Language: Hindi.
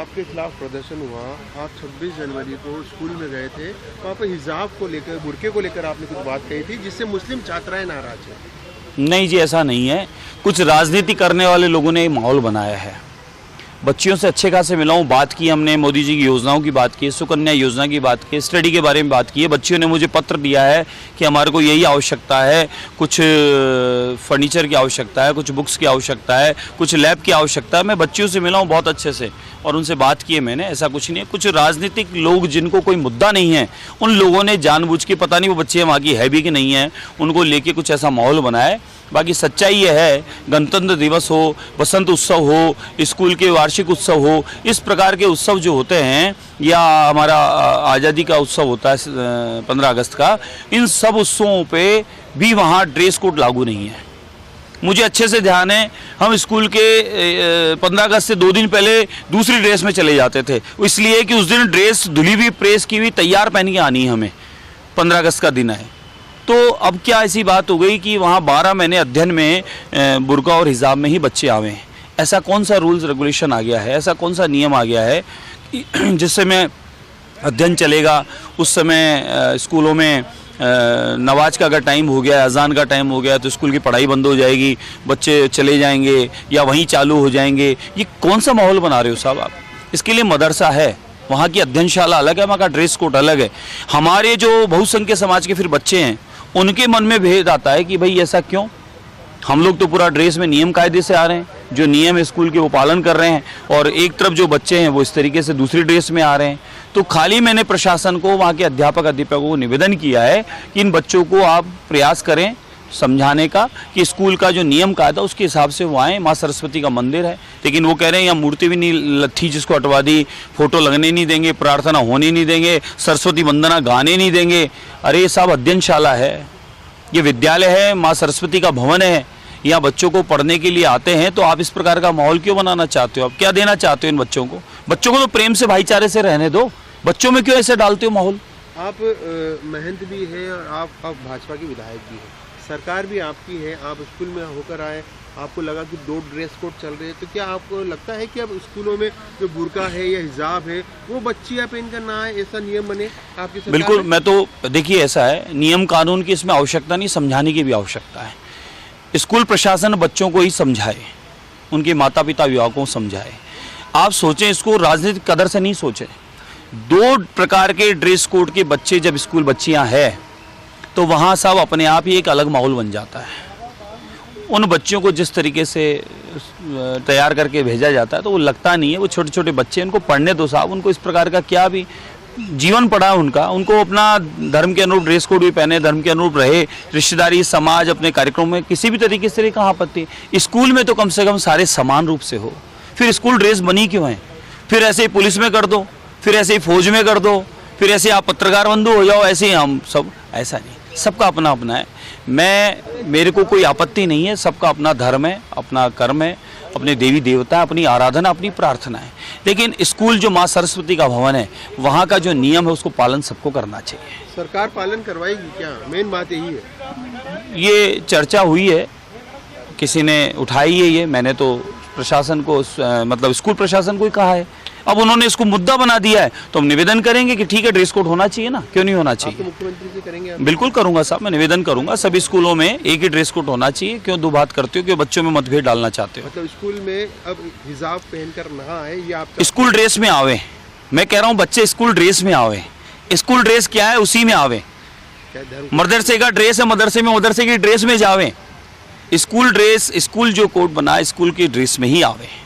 आपके खिलाफ प्रदर्शन हुआ, आप 26 जनवरी को स्कूल में गए थे, वहाँ पर हिजाब को लेकर, बुर्के को लेकर आपने कुछ बात कही थी जिससे मुस्लिम छात्राएं नाराज हैं। नहीं जी, ऐसा नहीं है। कुछ राजनीति करने वाले लोगों ने माहौल बनाया है। बच्चियों से अच्छे खासे मिला हूँ, बात की हमने, मोदी जी की योजनाओं की बात की, सुकन्या योजना की बात की, स्टडी के बारे में बात की है। बच्चियों ने मुझे पत्र दिया है कि हमारे को यही आवश्यकता है, कुछ फर्नीचर की आवश्यकता है, कुछ बुक्स की आवश्यकता है, कुछ लैब की आवश्यकता है। मैं बच्चियों से मिला हूँ बहुत अच्छे से और उनसे बात की है मैंने, ऐसा कुछ नहीं है। कुछ राजनीतिक लोग जिनको कोई मुद्दा नहीं है, उन लोगों ने जानबूझ के, पता नहीं वो बच्चे वहाँ की है भी कि नहीं है, उनको लेके कुछ ऐसा माहौल बनाया है। बाकी सच्चाई ये है, गणतंत्र दिवस हो, बसंत उत्सव हो, स्कूल के वार्षिक उत्सव हो, इस प्रकार के उत्सव जो होते हैं, या हमारा आज़ादी का उत्सव होता है 15 अगस्त का, इन सब उत्सवों पे भी वहाँ ड्रेस कोड लागू नहीं है। मुझे अच्छे से ध्यान है, हम स्कूल के 15 अगस्त से 2 दिन पहले दूसरी ड्रेस में चले जाते थे, इसलिए कि उस दिन ड्रेस धुली हुई, प्रेस की हुई, तैयार पहन के आनी है हमें। 15 अगस्त का दिन है। तो अब क्या ऐसी बात हो गई कि वहाँ 12 महीने अध्ययन में बुर्का और हिजाब में ही बच्चे आवे हैं। ऐसा कौन सा रूल्स रेगुलेशन आ गया है, ऐसा कौन सा नियम आ गया है कि जिस समय अध्ययन चलेगा उस समय स्कूलों में नमाज का अगर टाइम हो गया, अजान का टाइम हो गया, तो स्कूल की पढ़ाई बंद हो जाएगी, बच्चे चले जाएंगे या वहीं चालू हो जाएंगे। ये कौन सा माहौल बना रहे हो साहब आप? इसके लिए मदरसा है, वहाँ की अध्ययनशाला अलग है, वहाँ का ड्रेस कोड अलग है। हमारे जो बहुसंख्यक समाज के फिर बच्चे हैं, उनके मन में भेद आता है कि भाई ऐसा क्यों? हम लोग तो पूरा ड्रेस में नियम कायदे से आ रहे हैं, जो नियम है स्कूल के वो पालन कर रहे हैं, और एक तरफ जो बच्चे हैं वो इस तरीके से दूसरी ड्रेस में आ रहे हैं। तो खाली मैंने प्रशासन को, वहाँ के अध्यापकों को निवेदन किया है कि इन बच्चों को आप प्रयास करें समझाने का कि स्कूल का जो नियम कायदा उसके हिसाब से वो आएँ। माँ सरस्वती का मंदिर है, लेकिन वो कह रहे हैं यहाँ मूर्ति भी नहीं लथी जिसको हटवा दी, फोटो लगने नहीं देंगे, प्रार्थना होने नहीं देंगे, सरस्वती वंदना गाने नहीं देंगे। अरे ये सब अध्ययनशाला है, ये विद्यालय है, माँ सरस्वती का भवन है, यहाँ बच्चों को पढ़ने के लिए आते हैं। तो आप इस प्रकार का माहौल क्यों बनाना चाहते हो? आप क्या देना चाहते हो इन बच्चों को? बच्चों को तो प्रेम से, भाईचारे से रहने दो, बच्चों में क्यों ऐसे डालते हो माहौल? आप महंत भी है और आप भाजपा के विधायक भी है, सरकार भी आपकी है, आप स्कूल में होकर आए, आपको लगा कि 2 ड्रेस कोड चल रहे हैं, तो क्या आपको लगता है कि अब स्कूलों में जो बुर्का है या हिजाब है वो बच्चियां पहनकर ना आए, ऐसा नियम बने आपकी सरकार? बिल्कुल, मैं तो देखिए ऐसा है, नियम कानून की इसमें आवश्यकता नहीं, समझाने की भी आवश्यकता है। स्कूल प्रशासन बच्चों को ही समझाए, उनके माता पिता अभिभावकों को समझाए। आप सोचें, इसको राजनीतिक कदर से नहीं सोचें। 2 प्रकार के ड्रेस कोड के बच्चे जब स्कूल बच्चियां हैं तो वहाँ सब अपने आप ही एक अलग माहौल बन जाता है। उन बच्चों को जिस तरीके से तैयार करके भेजा जाता है तो वो लगता नहीं है, वो छोटे छोटे बच्चे, उनको पढ़ने दो साहब, उनको इस प्रकार का क्या भी जीवन पड़ा है उनका, उनको अपना धर्म के अनुरूप ड्रेस कोड भी पहने, धर्म के अनुरूप रहे, रिश्तेदारी समाज अपने कार्यक्रम में किसी भी तरीके से कहाँ आपत्ति। स्कूल में तो कम से कम सारे समान रूप से हो। फिर स्कूल ड्रेस बनी क्यों है? फिर ऐसे ही पुलिस में कर दो, फिर ऐसे ही फौज में कर दो, फिर ऐसे आप पत्रकार बंधु हो जाओ, ऐसे ही हम सब। ऐसा नहीं, सबका अपना अपना है। मेरे को कोई आपत्ति नहीं है, सबका अपना धर्म है, अपना कर्म है, अपने देवी देवता, अपनी आराधना, अपनी प्रार्थना है। लेकिन स्कूल जो माँ सरस्वती का भवन है, वहाँ का जो नियम है उसको पालन सबको करना चाहिए। सरकार पालन करवाएगी क्या? मेन बात यही है। ये चर्चा हुई है, किसी ने उठाई है ये, मैंने तो प्रशासन को, मतलब स्कूल प्रशासन को ही कहा है। अब उन्होंने इसको मुद्दा बना दिया है तो हम निवेदन करेंगे कि ठीक है, ड्रेस कोड होना चाहिए ना, क्यों नहीं होना चाहिए? तो मुख्यमंत्री से करेंगे आप? बिल्कुल करूंगा साहब, मैं निवेदन करूंगा, सभी स्कूलों में एक ही ड्रेस कोड होना चाहिए। क्यों दो बात करते हो, क्यों बच्चों में मतभेद डालना चाहते हो? मतलब स्कूल में अब हिजाब पहनकर ना आए, ये आप स्कूल ड्रेस में आवे। मैं कह रहा हूँ बच्चे स्कूल ड्रेस में आवे। स्कूल ड्रेस क्या है, उसी में आवे। मदरसे का ड्रेस है, मदरसे में मदरसे की ड्रेस में जावे। स्कूल ड्रेस, स्कूल जो कोड बना, स्कूल की ड्रेस में ही आवे।